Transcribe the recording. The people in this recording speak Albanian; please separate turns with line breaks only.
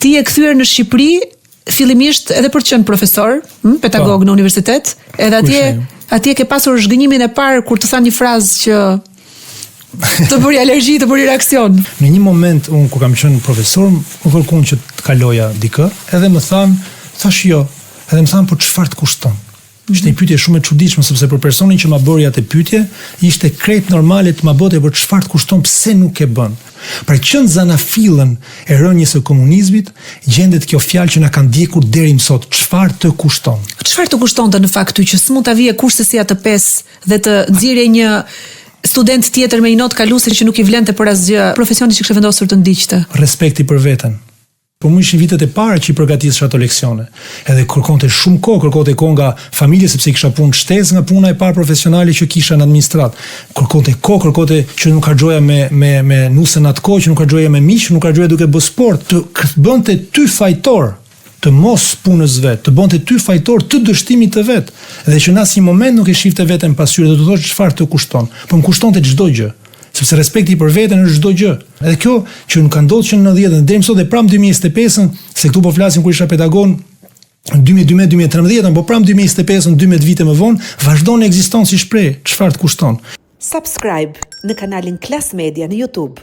Ti je kthyer në Shqipëri fillimisht edhe për të qenë profesor, pedagog në universitet, edhe atje ke pasur zhgënjimin e parë kur të thanë një frazë që të bëri alergji, të bëri reakcion.
Në një moment unë kur kam qenë profesor, më kërkuan që të kaloja dikë, edhe më thash jo, edhe më thanë po çfarë të kushton. Ishte një pyetje shumë e çuditshme sepse për personin që ma bëri atë pyetje, ishte krejt normale të ma bëte për çfarë të kushton, pse nuk e bën. Pra qënë zanafillën e rënjes së komunizmit, gjendet kjo fjalë që na kanë ndjekur deri më sot, çfarë të kushton.
Çfarë të kushtonte në fakt që s'mund ta vije kurse si atë 5 dhe të nxjerrje një student tjetër me një notë kaluese që nuk i vlente për asgjë, profesioni që kishte vendosur të ndiqte.
Respekti për veten. Po më ishin vitet e para që i përgatisesha ato leksione. Edhe kërkonte shumë kohë, nga familje sepse kisha punë shtesë nga puna e parë profesionale që kisha në administrat. Kërkonte që nuk harxoja me nusën atë kohë, që nuk harxoja me miq, nuk harxoja duke bërë sport, të bënte ty fajtor të mos punës vet, të bënte ty fajtor të dështimit të vet. Dhe që në asnjë moment nuk e shifte veten pasqyrë, do të thosh çfarë të kushton. Po më kushtonte çdo gjë. Sepse respekti për veten është çdo gjë. Edhe kjo që nuk ka ndodhur që në 90-të deri më sot e pram 2025-ën, se këtu po flasim kur isha pedagog 2012-2013, po pram 2025-ën 12 vite më vonë, vazhdon të ekziston si shprehje, çfarë të kushton.
Subscribe në kanalin Klas Media në YouTube.